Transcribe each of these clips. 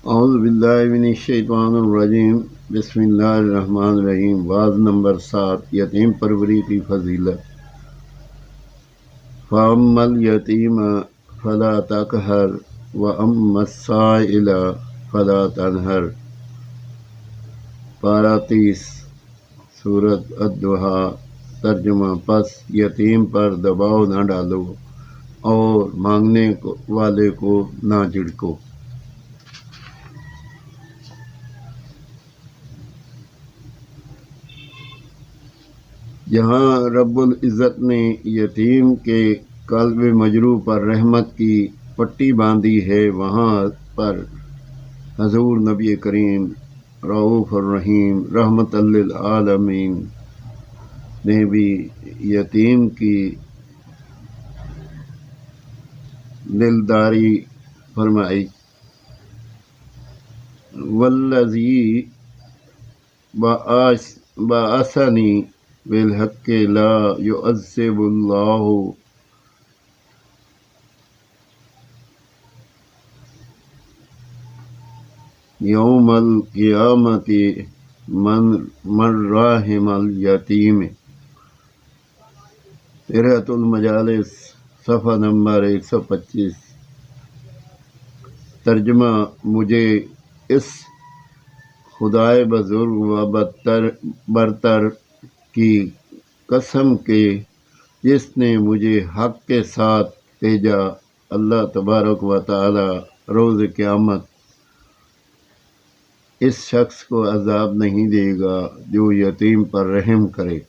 اعوذ باللہ من الشیطان الرجیم بسم اللہ الرحمن الرحیم۔ واز نمبر 7، یتیم پروری کی فضیلت۔ فَأَمَّا الْيَتِيمَ فَلَا تَقْهَرْ وَأَمَّا السَّائِلَ فَلَا تَنْهَرْ۔ پارہ 30، سورۃ الضحیٰ۔ ترجمہ: پس یتیم پر دباؤ نہ ڈالو اور مانگنے والے کو نہ جھڑکو۔ جہاں رب العزت نے یتیم کے قلب مجروح پر رحمت کی پٹی باندھی ہے، وہاں پر حضور نبی کریم رؤوف الرحیم رحمت للعالمین نے بھی یتیم کی دلداری فرمائی۔ والذی بعثنی بالحق لا يعذب اللہ یوم القیامت من رحم الیتیم۔ سیرۃ المجالس، صفحہ نمبر 125۔ ترجمہ: مجھے اس خدائے بزرگ و برتر کی قسم کہ جس نے مجھے حق کے ساتھ بھیجا، اللہ تبارک و تعالی روز قیامت اس شخص کو عذاب نہیں دے گا جو یتیم پر رحم کرے۔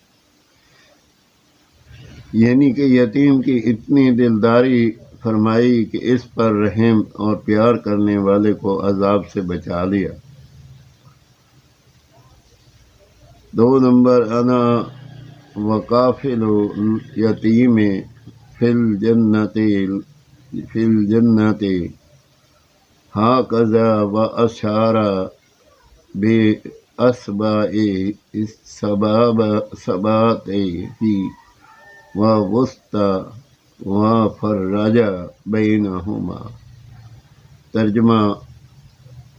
یعنی کہ یتیم کی اتنی دلداری فرمائی کہ اس پر رحم اور پیار کرنے والے کو عذاب سے بچا لیا۔ 2 نمبر، انا وکافل یتیم فی الجنت ہاکذا واشار باصبع سبابتہ ووسطی وفرج بینہما۔ ترجمہ: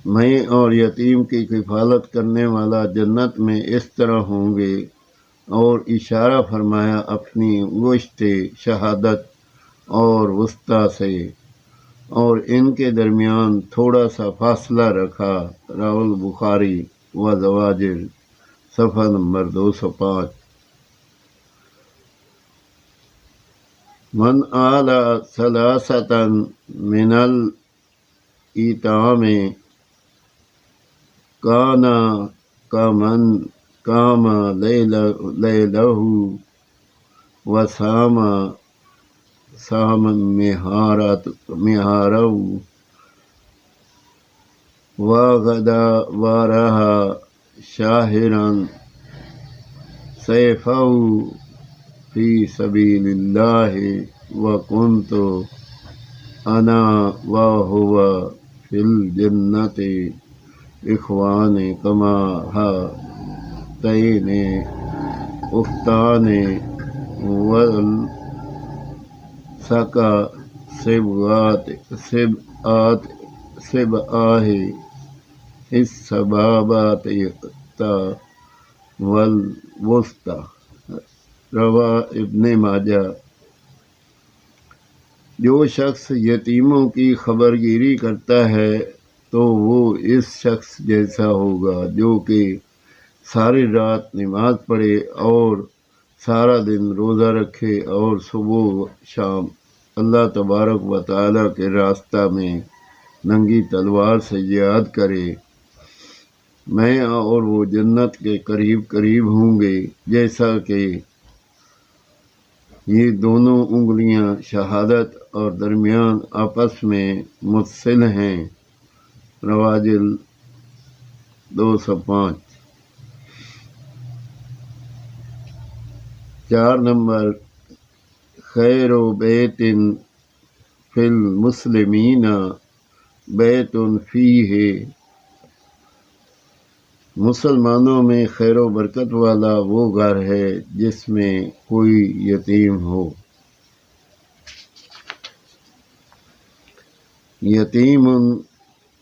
میں اور یتیم کی کفالت کرنے والا جنت میں اس طرح ہوں گے، اور اشارہ فرمایا اپنی انگشت شہادت اور وسطیٰ سے، اور ان کے درمیان تھوڑا سا فاصلہ رکھا۔ رواه البخاری و زواجر، صفحہ نمبر 205۔ من آل ثلاثة من الایتام کان کمن قام لیلہ وصام مہارہ وغدا وراہ شاہرا سیفہ فی سبیل اللہ وکنت انا وہو فی الجنت اخوان کما ہاتین اختان والسکا سبعہ السبابۃ والوسطی۔ رواہ ابن ماجہ۔ جو شخص یتیموں کی خبرگیری کرتا ہے تو وہ اس شخص جیسا ہوگا جو کہ ساری رات نماز پڑھے اور سارا دن روزہ رکھے اور صبح و شام اللہ تبارک و تعالی کے راستہ میں ننگی تلوار سے جہاد کرے۔ میں اور وہ جنت کے قریب قریب ہوں گے، جیسا کہ یہ دونوں انگلیاں شہادت اور درمیان آپس میں متصل ہیں۔ رواجل 205۔ 4 نمبر، خیر بیت فی المسلمین بیت فیہ۔ مسلمانوں میں خیر و برکت والا وہ گھر ہے جس میں کوئی یتیم ہو۔ یتیم